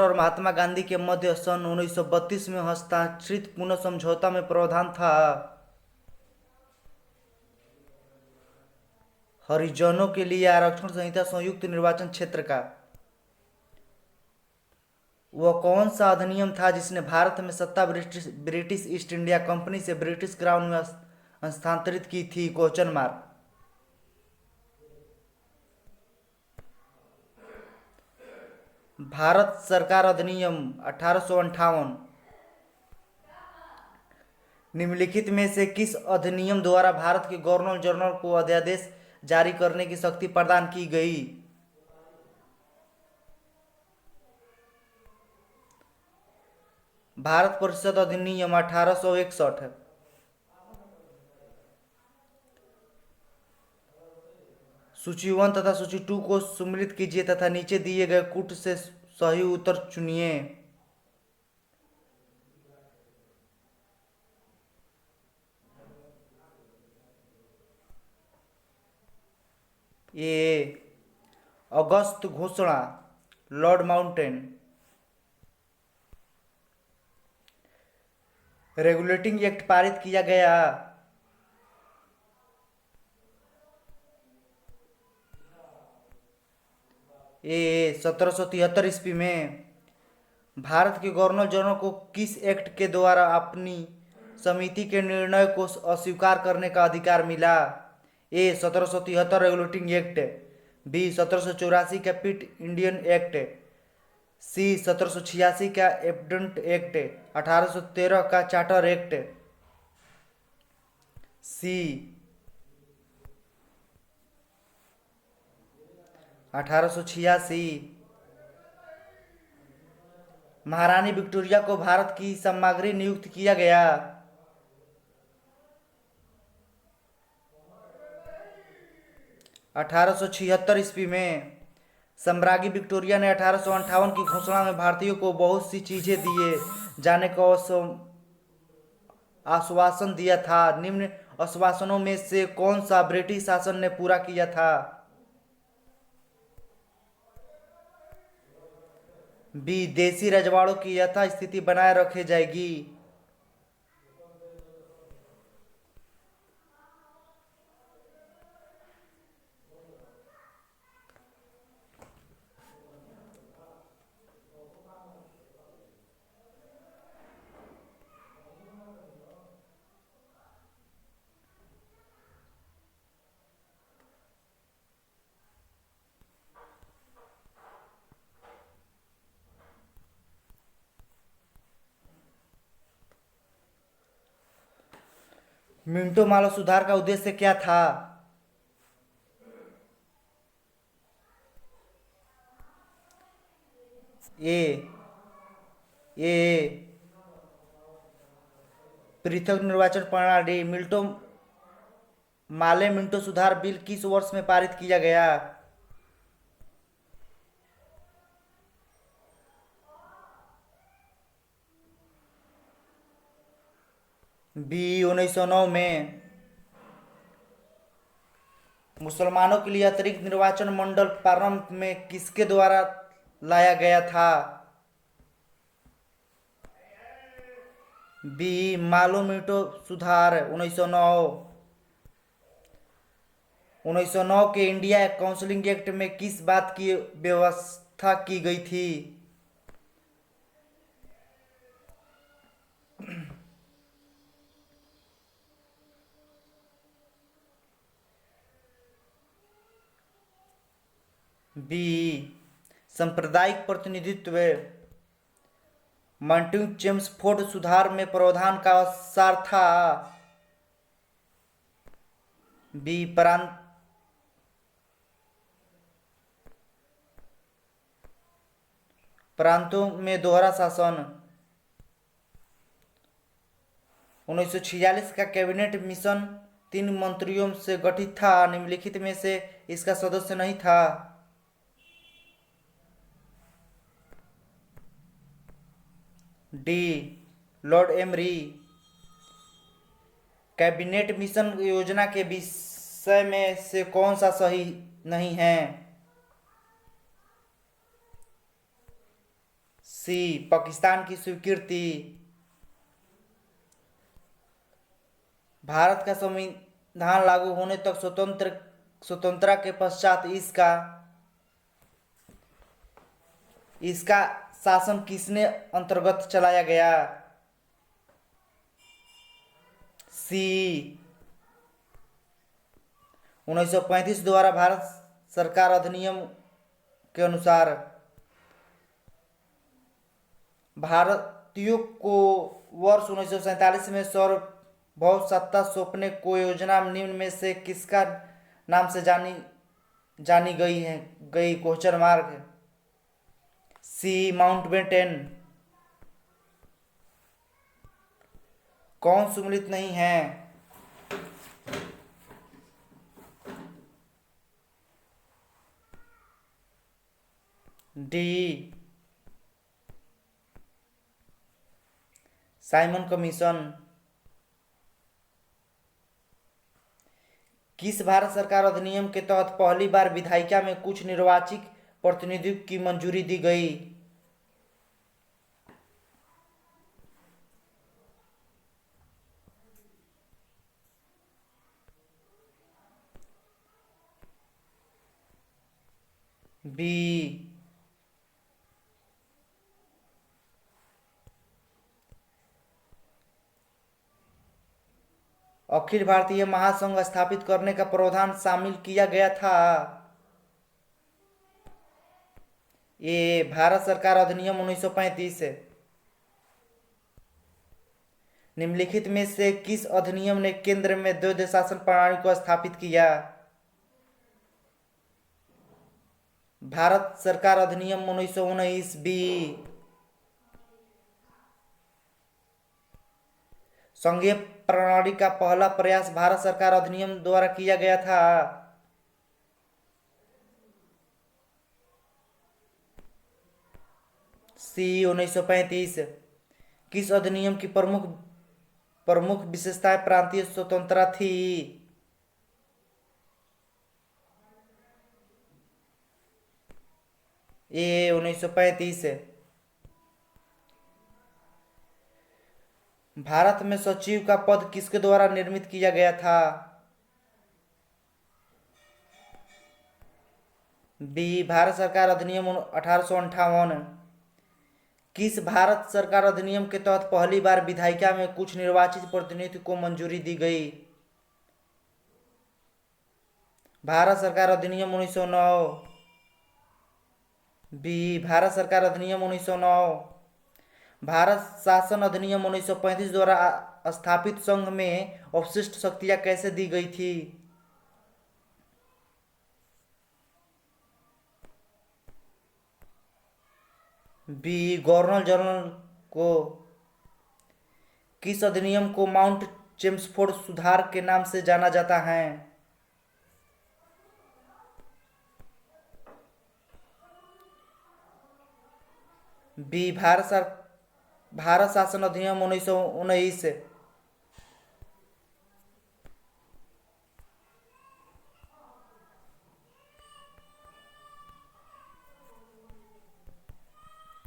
और महात्मा गांधी के मध्य सन 1932 में हस्ताक्षरित पुनः समझौता में प्रावधान था। हरिजनों के लिए आरक्षण संहिता संयुक्त निर्वाचन क्षेत्र का वह कौन सा अधिनियम था जिसने भारत में सत्ता ब्रिटिश ईस्ट इंडिया कंपनी से ब्रिटिश क्राउन में हस्तांतरित की थी? Question mark. भारत सरकार अधिनियम 1858। निम्नलिखित में से किस अधिनियम द्वारा भारत के गवर्नर जनरल को अध्यादेश जारी करने की शक्ति प्रदान की गई? भारत परिषद अधिनियम 1861। सूची 1 तथा सूची 2 को सम्मिलित कीजिए तथा नीचे दिए गए कूट से सही उत्तर चुनिए। ए अगस्त घोषणा, लॉर्ड माउंटेन। रेगुलेटिंग एक्ट पारित किया गया। ए 1773 ईस्वी में। भारत के गवर्नर जनरल को किस एक्ट के द्वारा अपनी समिति के निर्णय को अस्वीकार करने का अधिकार मिला? ए 1773 रेगुलेटिंग एक्ट, बी 1784 का पिट इंडियन एक्ट, सी 1786 का एबडेंट एक्ट, 1813 का चार्टर एक्ट, सी 1886। महारानी विक्टोरिया को भारत की सामग्री नियुक्त किया गया। 1876 ईस्वी में। सम्राज्ञी विक्टोरिया ने 1858 की घोषणा में भारतीयों को बहुत सी चीजें दिए जाने का आश्वासन दिया था। निम्न आश्वासनों में से कौन सा ब्रिटिश शासन ने पूरा किया था? बी देसी रजवाड़ों की यथास्थिति बनाए रखे जाएगी। मिंटो मालो सुधार का उद्देश्य क्या था? ए ए पृथक निर्वाचन प्रणाली। मिंटो सुधार बिल किस वर्ष में पारित किया गया? बी 1909 में। मुसलमानों के लिए अतिरिक्त निर्वाचन मंडल प्रारंभ में किसके द्वारा लाया गया था? बी मालो मिंटो सुधार 1909। 1909 के इंडिया काउंसिल एक्ट में किस बात की व्यवस्था की गई थी? बी सांप्रदायिक प्रतिनिधित्व। मार्टिन चेम्सफोर्ड सुधार में प्रावधान का सार था। बी प्रांतों में दोहरा शासन। 1946 का कैबिनेट मिशन 3 मंत्रियों से गठित था। निम्नलिखित में से इसका सदस्य नहीं था? D Lord emery. Cabinet mission योजना के विषय में से कौन सा सही नहीं है? सी पाकिस्तान की स्वीकृति। भारत का संविधान लागू होने तक स्वतंत्रता के पश्चात इसका इसका शासन किसने अंतर्गत चलाया गया? सी 1935 द्वारा भारत सरकार अधिनियम के अनुसार भारतीयों को वर्ष 1947 में सार्वभौम सत्ता सौंपने को योजना निम्न में से किसका नाम से जानी गई क्वेश्चन मार्क। सी माउंटबेटन। कौन सम्मिलित नहीं है? D Simon commission. किस भारत सरकार अधिनियम के तहत पहली बार विधायिका में कुछ निर्वाचित प्रतिनिधियों की मंजूरी दी गई? बी अखिल भारतीय महासंघ स्थापित करने का प्रावधान शामिल किया गया था? ये भारत सरकार अधिनियम 1935। निम्नलिखित में से किस अधिनियम ने केंद्र में द्वैध शासन प्रणाली को स्थापित किया? भारत सरकार अधिनियम 1919। बी संघीय प्रणाली का पहला प्रयास भारत सरकार अधिनियम द्वारा किया गया था? सी 1935। किस अधिनियम की प्रमुख विशेषताएं प्रांतीय स्वतंत्रता थी? ए 1935। भारत में सचिव का पद किसके द्वारा निर्मित किया गया था? बी भारत सरकार अधिनियम 1858। किस भारत सरकार अधिनियम के तहत पहली बार विधायिका में कुछ निर्वाचित प्रतिनिधि को मंजूरी दी गई? भारत सरकार अधिनियम 1909। बी भारत सरकार अधिनियम 1909। भारत शासन अधिनियम 1935 द्वारा स्थापित संघ में अवशिष्ट शक्तियां कैसे दी गई थी? बी गवर्नर जनरल को। किस अधिनियम को माउंट चेम्सफोर्ड सुधार के नाम से जाना जाता है? बी भारत शासन अधिनियम 1919।